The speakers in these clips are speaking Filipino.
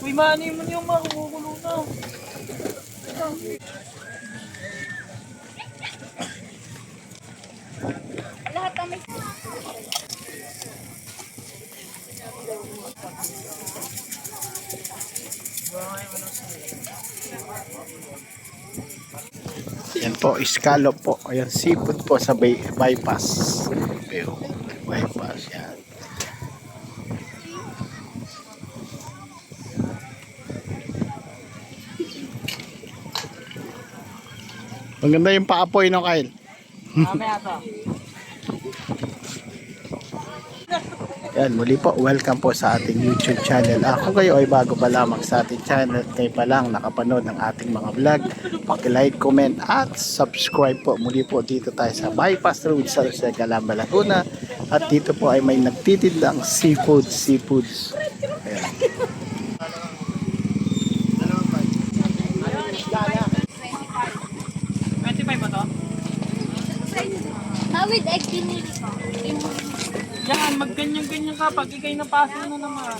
Uy, mani mo niyo makukulo na. Lahat kami. Yan po, scallop po. Ayan, seafood po sa bypass. Ayun, bypass yan. Maganda yung paapoy no, Kyle. Mamaya to. Yan, muli po, welcome po sa ating YouTube channel. Kung kayo ay bago pa lamang sa ating channel, kayo pa lang nakapanood ng ating mga vlog, paki-like, comment at subscribe po. Muli po dito tayo sa Bypass Road sa Calamba, Laguna. At dito po ay may nagtitindang seafoods. Ayan. With egg pinili ko. Yan, magganyan-ganyan ka pag ikay napaso na naman.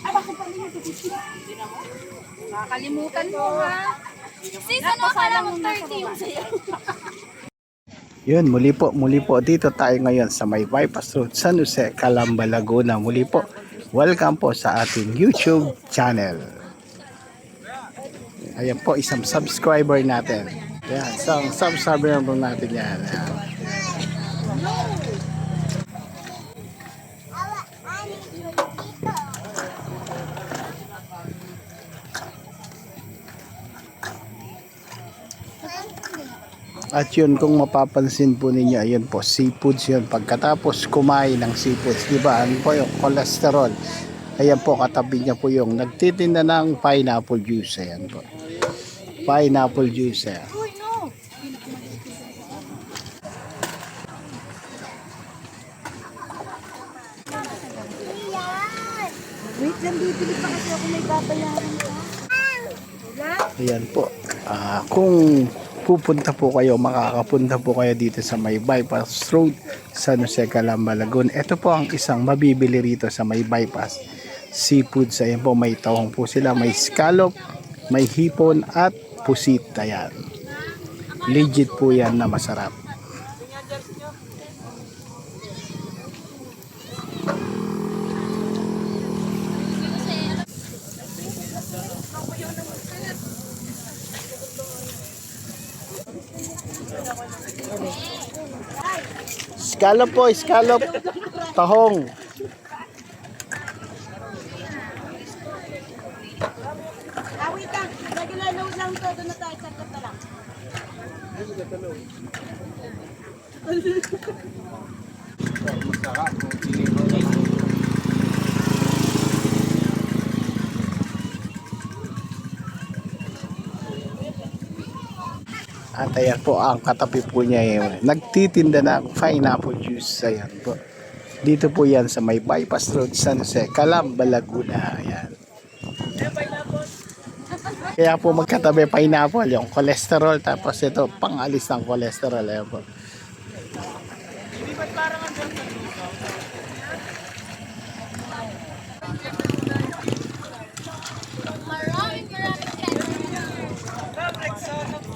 Ay, bakit pa niyo ito? Nakakalimutan mo ha. Sis, ano ka lang 30 yung sa'yo? Yun, muli po dito tayo ngayon sa may Bypass Road, San Jose, Calamba, Laguna. Muli po, welcome po sa ating YouTube channel. Ayan po, isang subscriber natin. Ayan, isang subscriber natin yan. Ayan. At yun, kung mapapansin po ninyo, ayun po, seafoods yun. Pagkatapos kumain ng seafoods, di ba, ano po yung cholesterol? Ayan po, katabi niya po yung nagtitinda ng pineapple juice. Ayan po. Pineapple juice. Ayan. Uy, no. Wait lang, bibili pa kasi ako, may babayaran ka. Ayan po. Kung pupunta po kayo, makakapunta po kayo dito sa may Bypass Road, San Jose, Calamba, Laguna. Ito po ang isang mabibili rito sa may bypass. Seafoods, ayan po, may tahong po sila, may scallop, may hipon at pusit. Ayan. Legit po yan na masarap. Scallop po, scallop. Tahong. Wait lang. Regular load lang to. Doon na tayo. Saglit na lang. At ayan po, ang katabi po niya yung nagtitinda ng pineapple juice. Ayan po. Dito po yan sa may Bypass Road, San Jose, Calamba, Laguna. Ayan. Kaya po magkatabi pineapple, yung cholesterol, tapos ito, pangalis ng cholesterol. Ayan po.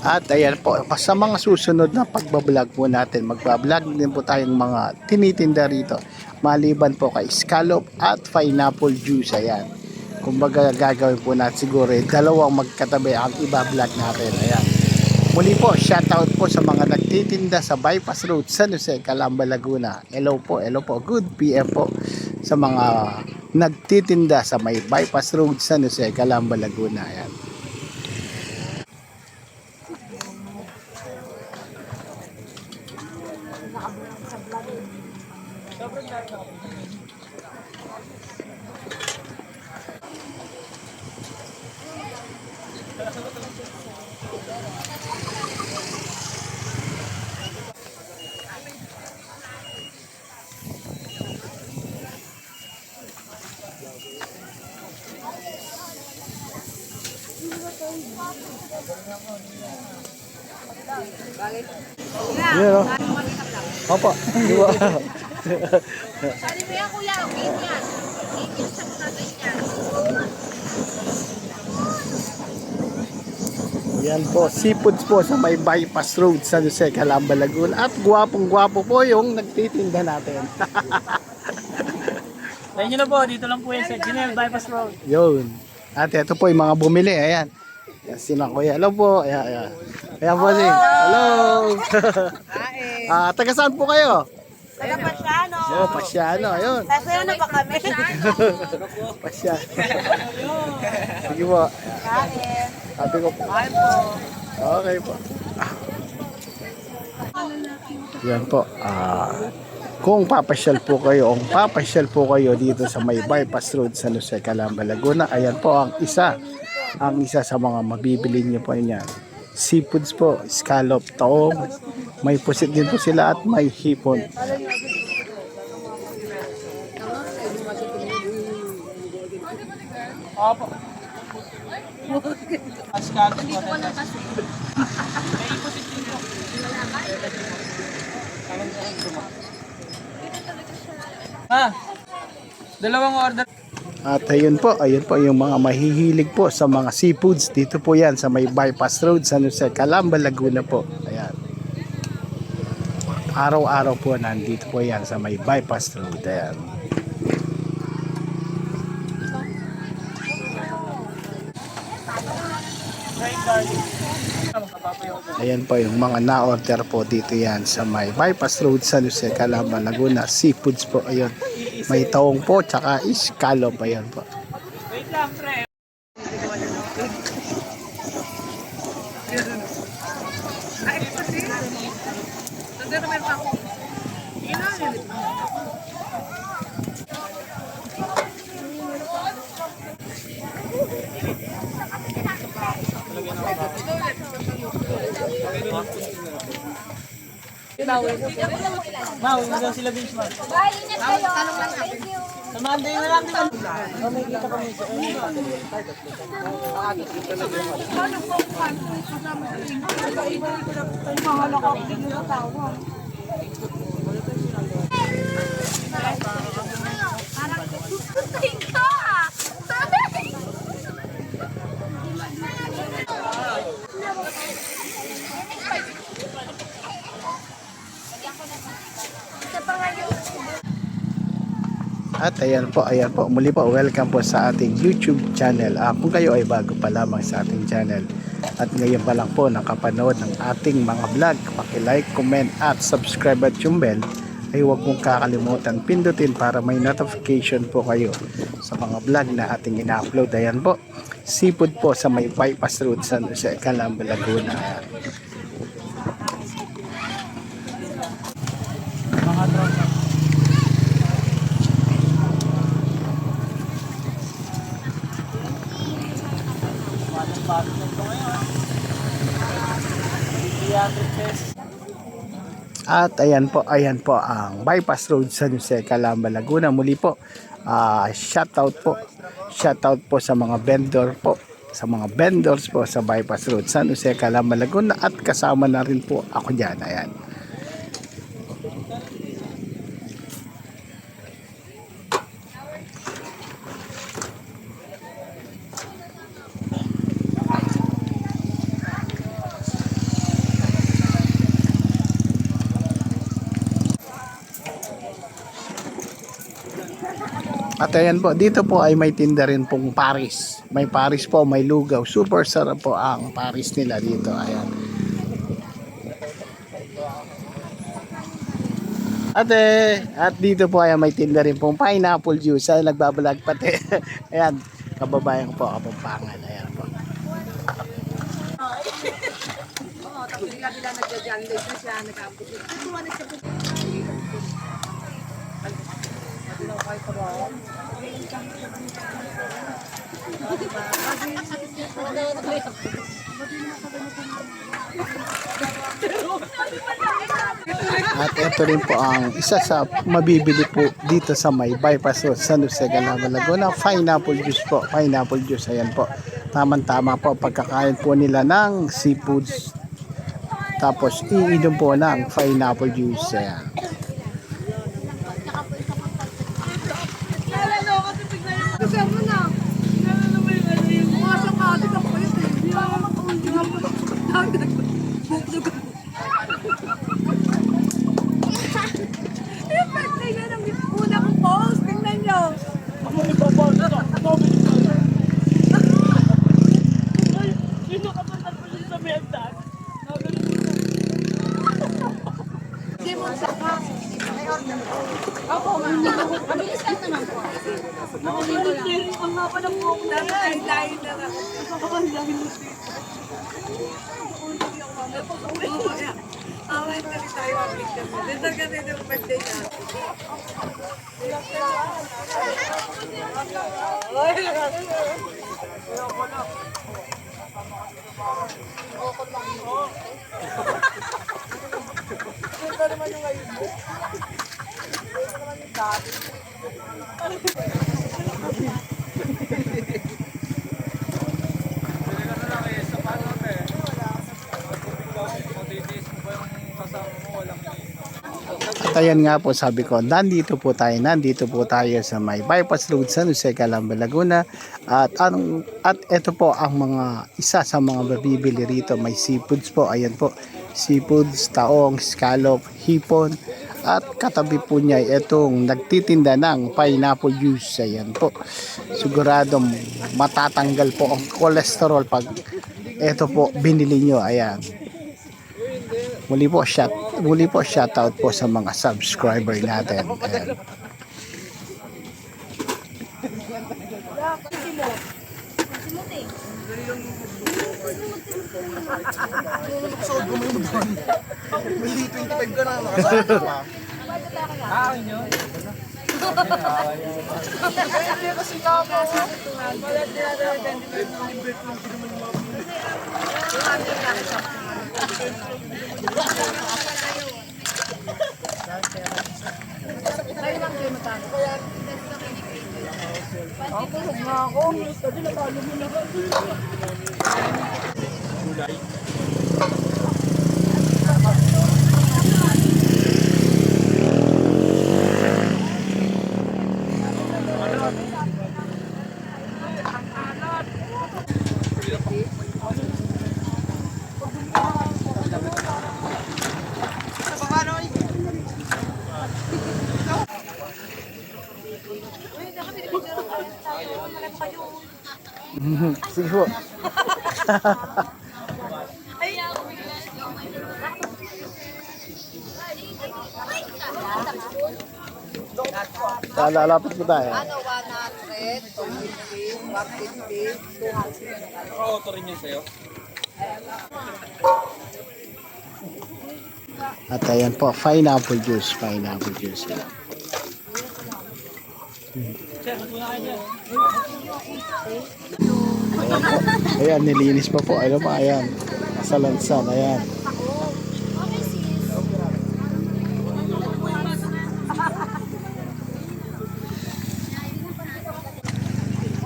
At ayan po, sa mga susunod na pagbablog po natin, magbablog din po tayong mga tinitinda rito. Maliban po kay scallop at pineapple juice. Ayan. Kumbaga gagawin po natin siguro dalawang magkatabi ang iba-vlog natin. Ayan. Muli po, shoutout po sa mga nagtitinda sa Bypass Road, San Jose, Calamba, Laguna. Hello po, good PM po sa mga nagtitinda sa may Bypass Road, San Jose, Calamba, Laguna. Ayan. Yan o. Opo. Sali mo yan, kuya. Wait yan. Iisa mo natin yan. Yan po, seafoods po sa may bypass road sa Jose Calamba, Laguna. At gwapong-gwapo po yung nagtitinda natin. Tayo nyo na po, dito lang po yan sa Ginel Bypass Road. Yun. At ito po yung mga bumili. Ayan. Yan, sino kuya? Hello po. Ayan, ayan. Ayan po si. Hello. Taga saan po kayo? Taga Pasyano. Oh, Pasyano. Ayun. Sasayaw na ba kami? Pasyano. Sige po. Kain. Sabi ko po. Kain po. Okay po. Yan po. Kung papasyal po kayo dito sa may bypass road sa Jose Calamba, Laguna, ayan po ang isa sa mga mabibili niyo po niyan. Seafoods po, scallop, taong, may pusit din po sila at may hipon. Opo. Ascal. Dito ko lang kasi. May ipusit din po. Dalawang order. At ayun po yung mga mahihilig po sa mga seafoods. Dito po yan sa may bypass road sa Jose Calamba, Laguna po. Ayan. Araw-araw po nandito po yan sa may bypass road. Ayan. Ayan po yung mga na-order po dito yan sa may bypass road sa Jose Calamba, Laguna. Seafoods po. Ayun. May taong po tsaka scallop. Ayan po. Wait lang, pre. Mau, hindi sila benchmark. Bye, ingat kayo. Thank you. Sa Monday na lang din. Oh, may kita pa mo siya. At ayan po, muli po, welcome po sa ating YouTube channel. Kung kayo ay bago pa lamang sa ating channel at ngayon pa lang po nakapanood ng ating mga vlog, paki-like, comment at subscribe at yung bell ay huwag mong kakalimutan pindutin para may notification po kayo sa mga vlog na ating ina-upload. Ayan po, seafood po sa may bypass road sa Calamba, Laguna. Ayan. Mga tropa. At ayan po ang bypass road sa Jose Calamba, Laguna. Muli po, shoutout po sa mga vendors po sa bypass road sa Jose Calamba, Laguna at kasama na rin po ako diyan. Ayan. At ayan po, dito po ay may tinda rin pong Paris. May Paris po, may lugaw. Super sarap po ang Paris nila dito. Ayan. At dito po ay may tinda rin pong pineapple juice. Ay nagbabalag pati. Ayan, kababayan po, Kapampangan. Ayan po. Tapos bila nagja-jandate na siya, nag-abot. At ito rin po ang isa sa mabibili po dito sa may bypass road San Jose Calamba, Laguna. Pineapple juice po. Pineapple juice. Ayan po. Tama-tama po pagkakain po nila ng seafoods. Tapos iinom po ng pineapple juice. Ayan. Mabilis lang naman po. Ang haba ng buhok na. Lain na lang. Away na rin tayo ang picture mo. Dito kasi yung birthday na. At ayan nga po sabi ko, nandito po tayo sa may bypass road San Jose, Calamba, Laguna. At ito po ang mga isa sa mga mabibili rito. May seafoods po, ayan po. Seafoods, taong, scallop, hipon. At katabi po niya itong nagtitinda ng pineapple juice. Ayan po. Siguradong matatanggal po ang cholesterol pag ito po binili nyo. Ayan. Muli po shout out po sa mga subscriber natin. Ayan. Sige po. Lalapit po tayo. Ano, 100, 250, 150, 200. Oo, ito rin yun sa'yo. At ayan po, pineapple juice. Pineapple juice. Ayan po. Ayan, nilinis pa po. Ayan pa, ayan. Sa lansan, ayan.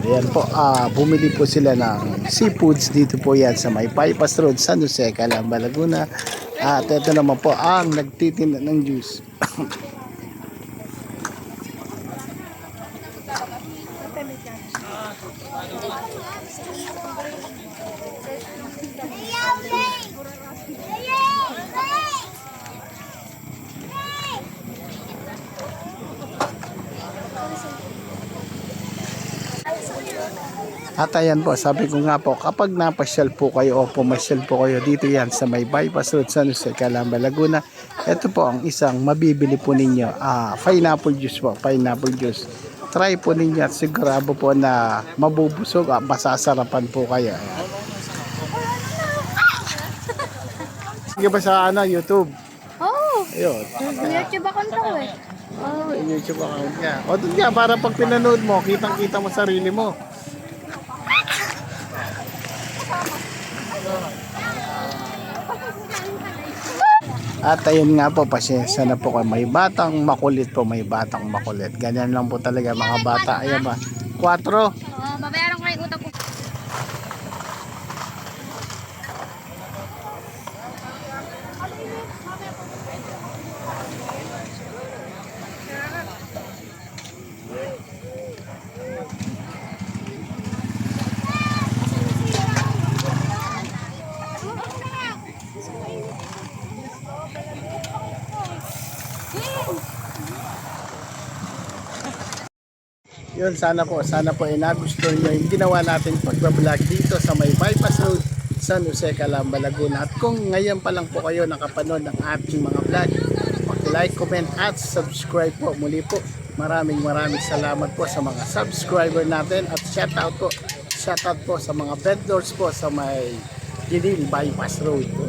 Ayan po, bumili po sila ng seafoods dito po yan sa may bypass road, San Jose, Calamba, Laguna. At ito naman po ang nagtitinda ng juice. At ayan po, sabi ko nga po, kapag napasyal po kayo o pumasyal po kayo dito yan sa may bypass road San Jose, Calamba, Laguna, ito po ang isang mabibili po ninyo, pineapple juice po, pineapple juice. Try po ninyo at sigurado po na mabubusog at masasarapan po kayo. Ayan. Sige ba sa YouTube? Oh, Ayun. YouTube account ko eh. YouTube account niya. O doon nga, para pag pinanood mo, kitang-kita mo sarili mo. At ayun nga po, pasensya na po kayo. May batang makulit po, may batang makulit. Ganyan lang po talaga mga bata. Ayan ba? 4. Babayaran ko yung utang ko. Yun, sana po nagustuhan nyo yung ginawa natin pagbablog dito sa may bypass road San Jose, Calamba, Laguna. At kung ngayon pa lang po kayo nakapanood ng ating mga vlog, like, comment at subscribe po. Muli po, Maraming salamat po sa mga subscriber natin at shoutout po sa mga vendors po sa may Gilil Bypass Road po.